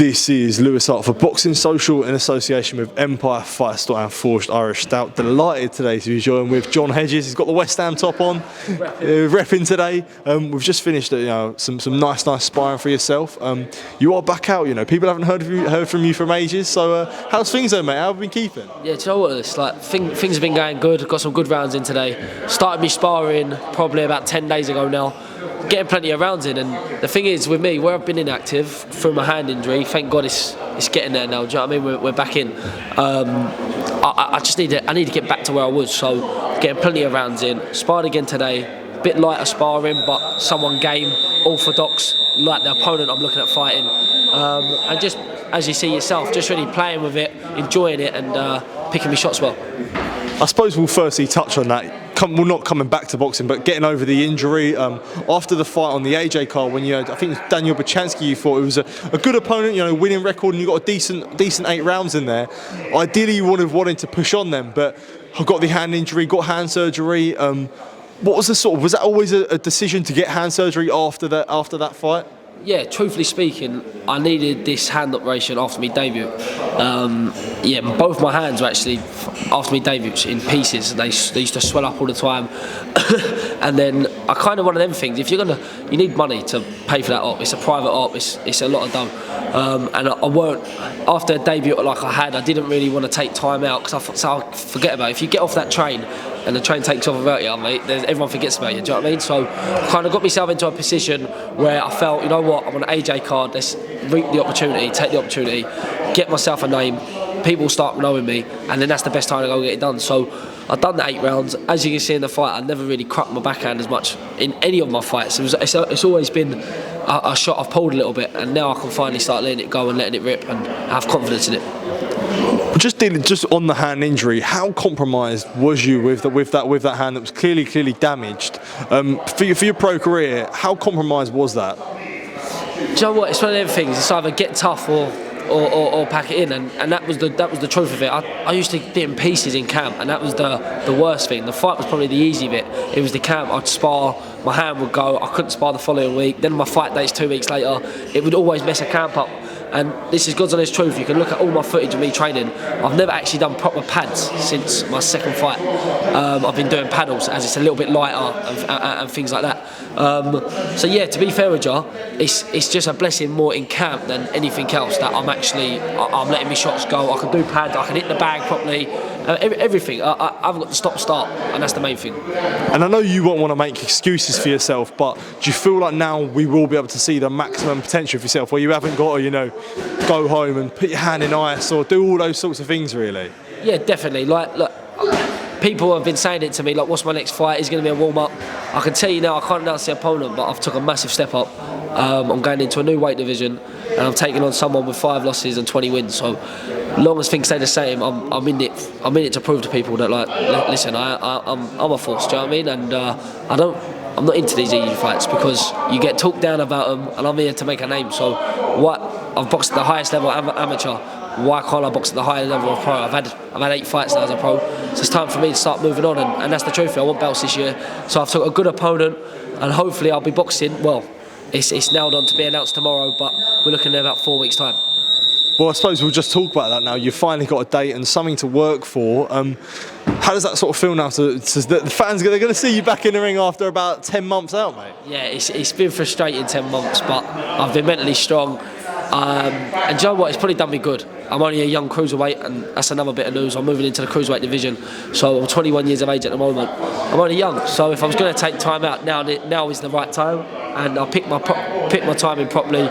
This is Lewis Hart for Boxing Social in association with Empire Fight Store and Forged Irish Stout. Delighted today to be joined with John Hedges. He's got the West Ham top on, repping today. We've just finished some nice sparring for yourself. You are back out, people haven't heard from you from ages. So how's things though, mate? How have you been keeping? Yeah, do you know what? It's like things have been going good. Got some good rounds in today. Started me sparring probably about 10 days ago now. Getting plenty of rounds in, and the thing is with me, where I've been inactive through my hand injury, thank God it's getting there now. Do you know what I mean? We're back in. I just need to get back to where I was. So getting plenty of rounds in. Sparred again today. Bit lighter sparring, but someone game, orthodox, like the opponent I'm looking at fighting. And just as you see yourself, just really playing with it, enjoying it, and picking me shots well. I suppose we'll firstly touch on that. We're not coming back to boxing, but getting over the injury after the fight on the AJ card, when you had, I think Daniel Buatsi, you thought it was a good opponent, winning record, and you got a decent 8 rounds in there. Ideally, you wanted to push on them, but I got the hand injury, got hand surgery. What was was that always a decision to get hand surgery after that fight? Yeah, truthfully speaking, I needed this hand operation after my debut. Both my hands were actually, after my debut, in pieces. They used to swell up all the time. And then I kind of one of them things, if you need money to pay for that op. It's a private op, it's a lot of dough. And I weren't, after a debut like I didn't really want to take time out, because I thought, so I'll forget about it. If you get off that train, and the train takes off about you, mate, everyone forgets about you, do you know what I mean? So I kind of got myself into a position where I felt, you know what, I'm on an AJ card, let's reap the opportunity, take the opportunity, get myself a name, people start knowing me, and then that's the best time to go get it done. So I've done the 8 rounds. As you can see in the fight, I never really cracked my backhand as much in any of my fights. It's always been a shot I've pulled a little bit, and now I can finally start letting it go and letting it rip and have confidence in it. Just on the hand injury, how compromised was you with that hand that was clearly damaged? For your pro career, how compromised was that? Do you know what? It's one of them things. It's either get tough or pack it in, and that was the truth of it. I used to get in pieces in camp, and that was the worst thing. The fight was probably the easy bit. It was the camp. I'd spar, my hand would go. I couldn't spar the following week. Then my fight dates 2 weeks later, it would always mess a camp up. And this is God's honest truth. You can look at all my footage of me training. I've never actually done proper pads since my second fight. I've been doing paddles as it's a little bit lighter and things like that. So yeah, to be fair with you, it's just a blessing more in camp than anything else that I'm letting my shots go. I can do pads, I can hit the bag properly. Everything. I've got to stop-start, and that's the main thing. And I know you won't want to make excuses for yourself, but do you feel like now we will be able to see the maximum potential of yourself, where you haven't got to, go home and put your hand in ice or do all those sorts of things, really? Yeah, definitely. Like, look, people have been saying it to me, like, what's my next fight? Is going to be a warm-up. I can tell you now, I can't announce the opponent, but I've took a massive step up. I'm going into a new weight division, and I'm taking on someone with 5 losses and 20 wins. So, long as things stay the same, I'm in it. I'm in it to prove to people that, like, listen, I'm a force. Do you know what I mean? And I'm not into these easy fights, because you get talked down about them, and I'm here to make a name. So, I've boxed at the highest level amateur. Why can't I box at the higher level of pro? I've had 8 fights now as a pro, so it's time for me to start moving on, and that's the truth. I want belts this year, so I've took a good opponent, and hopefully I'll be boxing. Well, it's nailed on to be announced tomorrow, but we're looking at about 4 weeks' time. Well, I suppose we'll just talk about that now. You've finally got a date and something to work for. How does that sort of feel now? The fans, they're going to see you back in the ring after about 10 months out, mate? Yeah, it's been frustrating 10 months, but I've been mentally strong. And do you know what? It's probably done me good. I'm only a young cruiserweight, and that's another bit of news. I'm moving into the Cruiserweight Division, so I'm 21 years of age at the moment. I'm only young, so if I was going to take time out, now is the right time, and I'll pick my timing properly.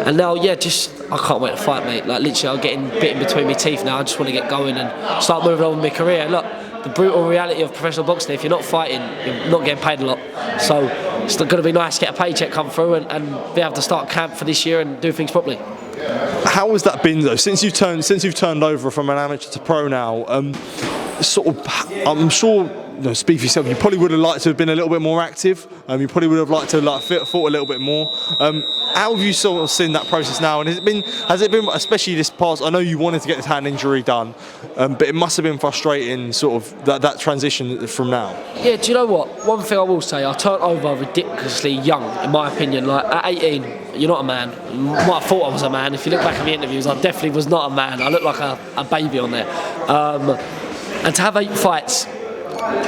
And now, yeah, I can't wait to fight, mate. Like, literally, I'm getting bitten between my teeth now. I just want to get going and start moving on with my career. Look, the brutal reality of professional boxing, if you're not fighting, you're not getting paid a lot. So it's going to be nice to get a paycheck come through and be able to start camp for this year and do things properly. How has that been, though, since you've turned over from an amateur to pro now? sort of, I'm sure, speak for yourself, you probably would have liked to have been a little bit more active. You probably would have liked to have fought a little bit more. How have you sort of seen that process now? And has it been, especially this past, I know you wanted to get this hand injury done, but it must have been frustrating, sort of, that transition from now. Yeah, do you know what? One thing I will say, I turned over ridiculously young, in my opinion. Like, at 18, you're not a man. You might have thought I was a man. If you look back at the interviews, I definitely was not a man. I looked like a baby on there. And to have 8 fights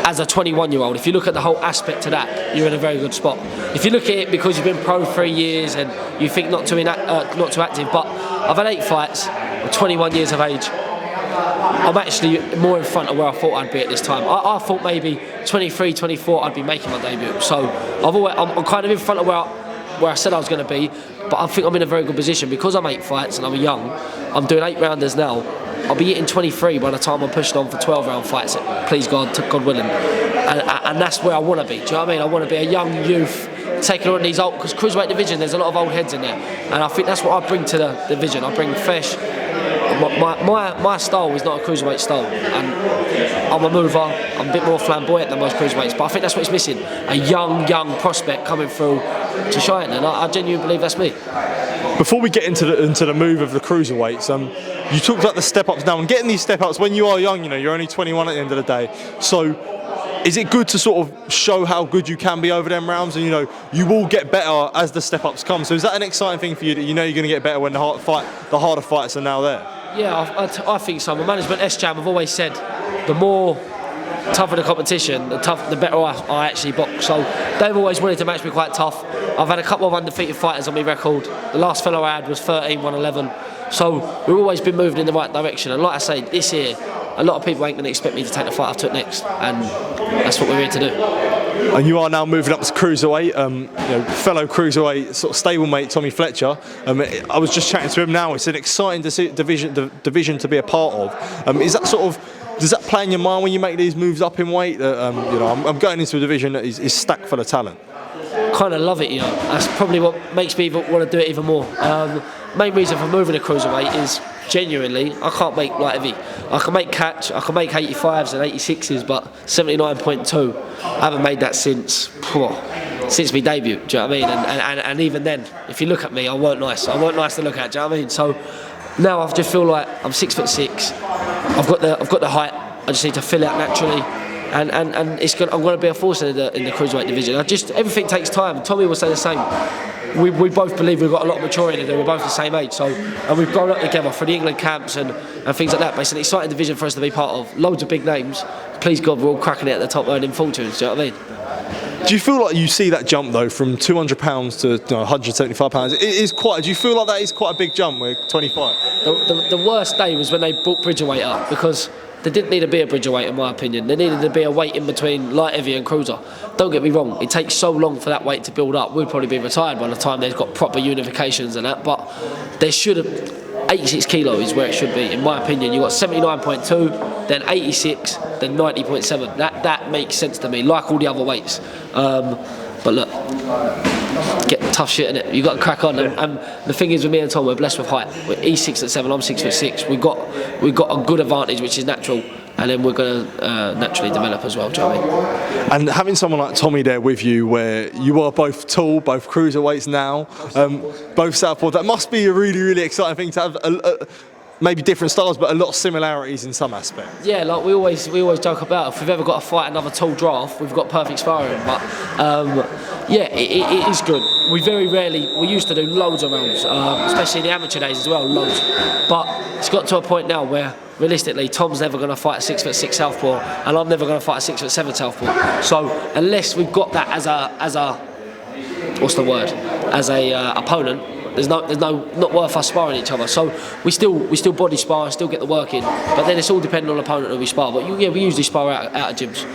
as a 21-year-old, if you look at the whole aspect to that, you're in a very good spot. If you look at it because you've been pro 3 years and you think not too active, but I've had 8 fights, I'm 21 years of age. I'm actually more in front of where I thought I'd be at this time. I thought maybe 23, 24 I'd be making my debut. So I'm kind of in front of where I said I was going to be, but I think I'm in a very good position because I'm 8 fights and I'm young. I'm doing 8 rounders now. I'll be hitting 23 by the time I'm pushing on for 12-round fights, please God, God willing. And that's where I want to be. Do you know what I mean? I want to be a young youth taking on these old, because Cruiserweight Division, there's a lot of old heads in there. And I think that's what I bring to the division. I bring fresh. My style is not a Cruiserweight style. And I'm a mover. I'm a bit more flamboyant than most Cruiserweights. But I think that's what it's missing. A young prospect coming through to shine. And I genuinely believe that's me. Before we get into the move of the Cruiserweights, you talked about the step-ups now, and getting these step-ups when you are young, you're only 21 at the end of the day. So is it good to sort of show how good you can be over them rounds, and you will get better as the step-ups come? So is that an exciting thing for you, that you're going to get better when the harder fights are now there? Yeah, I think so. My management, S-Jam, have always said the more tougher the competition, the better I actually box. So they've always wanted to match me quite tough. I've had a couple of undefeated fighters on my record. The last fellow I had was 13, 111. So we've always been moving in the right direction. And like I say, this year, a lot of people ain't going to expect me to take the fight I took next. And that's what we're here to do. And you are now moving up to Cruiserweight, fellow Cruiserweight sort of stablemate Tommy Fletcher. I was just chatting to him now. It's an exciting division to be a part of. Is that sort of, does that play in your mind when you make these moves up in weight? That I'm going into a division that is stacked full of talent. Kind of love it, That's probably what makes me want to do it even more. Main reason for moving to Cruiserweight is genuinely I can't make light heavy. I can make catch, I can make 85s and 86s, but 79.2, I haven't made that since my debut. Do you know what I mean? And even then, if you look at me, I weren't nice. To look at. Do you know what I mean? So now I just feel like I'm 6'6". I've got the height. I just need to fill it out naturally. And I'm going to be a force in the Cruiserweight division. Everything takes time. Tommy will say the same. We both believe we've got a lot of maturing to do. We're both the same age, and we've grown up together for the England camps and things like that. But it's an exciting division for us to be part of. Loads of big names. Please God, we're all cracking it at the top, earning fortunes. Do you know what I mean? Do you feel like you see that jump though from £200 to £175? It is quite. Do you feel like that is quite a big jump with 25? The worst day was when they brought Bridgerweight up, because there didn't need to be a Bridgerweight in my opinion. There needed to be a weight in between light heavy and cruiser. Don't get me wrong, it takes so long for that weight to build up. We'd probably be retired by the time they've got proper unifications and that, but there should have 86 kilo is where it should be in my opinion. You got 79.2, then 86, then 90.7. That makes sense to me, like all the other weights. But look, get tough shit in it. You got to crack on. And the thing is, with me and Tom, we're blessed with height. He's 6'7", I'm 6'6". We've got a good advantage, which is natural, and then we're going to naturally develop as well. Do you know what I mean? And having someone like Tommy there with you, where you are both tall, both cruiserweights now, both southpaw, that must be a really, really exciting thing to have. Maybe different styles, but a lot of similarities in some aspects. Yeah, like we always joke about, if we've ever got to fight another tall draft, we've got perfect sparring. But yeah, it is good. We very rarely, we used to do loads of rounds, especially in the amateur days as well, loads. But it's got to a point now where realistically, Tom's never going to fight a 6'6" southpaw, and I'm never going to fight a 6'7" southpaw. So unless we've got that as a what's the word? As a opponent. There's not worth us sparring each other. So we still body spar, still get the work in. But then it's all depending on the opponent who we spar. But we usually spar out of gyms.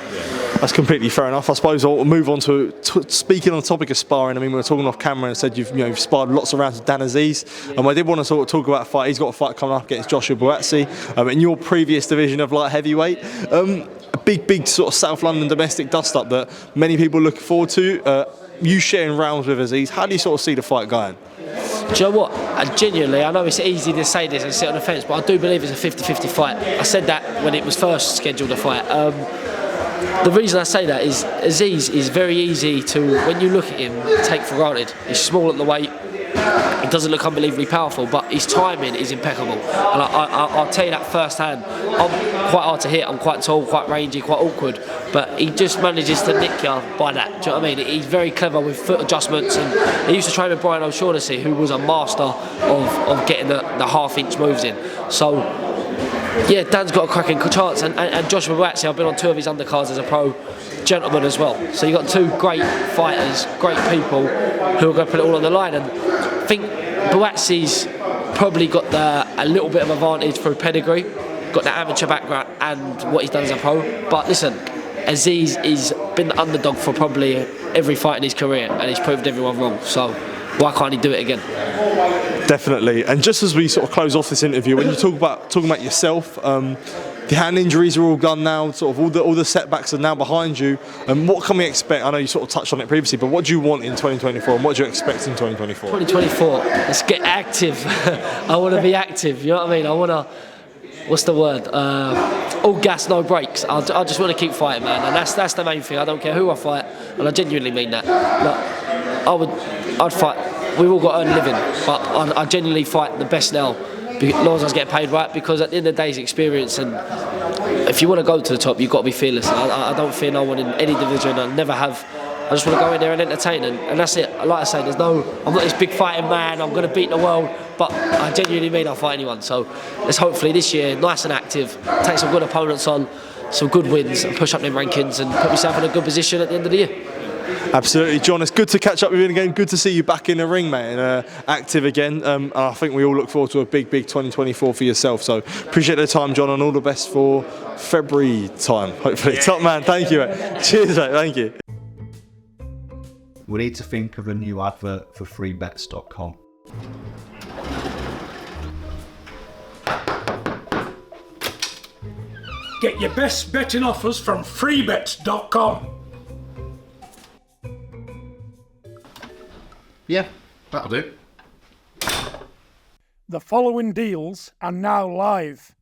That's completely fair enough. I suppose I'll move on to speaking on the topic of sparring. I mean, we were talking off camera and said you've sparred lots of rounds with Dan Azeez. I did want to sort of talk about a fight. He's got a fight coming up against Joshua Buatsi in your previous division of light heavyweight. A big sort of South London domestic dust-up that many people look forward to. You sharing rounds with Azeez. How do you sort of see the fight going? Do you know what? Genuinely, I know it's easy to say this and sit on the fence, but I do believe it's a 50-50 fight. I said that when it was first scheduled to fight. The reason I say that is Azeez is very easy to, when you look at him, take for granted. He's small at the weight. He doesn't look unbelievably powerful, but his timing is impeccable. And I'll tell you that firsthand. I'm quite hard to hit. I'm quite tall, quite rangy, quite awkward. But he just manages to nick you by that. Do you know what I mean? He's very clever with foot adjustments. And he used to train with Brian O'Shaughnessy, who was a master of getting the half-inch moves in. So, yeah, Dan's got a cracking chance. And Joshua Buatsi, I've been on 2 of his undercards as a pro. Gentleman as well. So you've got 2 great fighters, great people who are going to put it all on the line. And I think Buatsi's probably got a little bit of advantage through pedigree, got the amateur background and what he's done as a pro. But listen, Azeez has been the underdog for probably every fight in his career, and he's proved everyone wrong. So why can't he do it again? Definitely. And just as we sort of close off this interview, when you talking about yourself, the hand injuries are all gone now. Sort of all the setbacks are now behind you. And what can we expect? I know you sort of touched on it previously, but what do you want in 2024, and what do you expect in 2024? 2024. Let's get active. I want to be active. You know what I mean? I want to. What's the word? All gas, no brakes. I just want to keep fighting, man, and that's the main thing. I don't care who I fight, and I genuinely mean that. Look, I'd fight. We've all got to earn a living, but I genuinely fight the best now, as long as I was getting paid right. Because at the end of the day, it's experience, and if you want to go to the top, you've got to be fearless. I don't fear no one in any division. I never have. I just want to go in there and entertain, and that's it. Like I say, I'm not this big fighting man. I'm going to beat the world, but I genuinely mean I'll fight anyone. So let's hopefully this year, nice and active, take some good opponents on, some good wins, and push up them rankings and put myself in a good position at the end of the year. Absolutely, John. It's good to catch up with you again. Good to see you back in the ring, mate, and active again. And I think we all look forward to a big 2024 for yourself. So appreciate the time, John, and all the best for February time, hopefully. Top man, thank you, mate. Cheers, mate. Thank you. We need to think of a new advert for freebets.com. Get your best betting offers from freebets.com. Yeah, that'll do. The following deals are now live.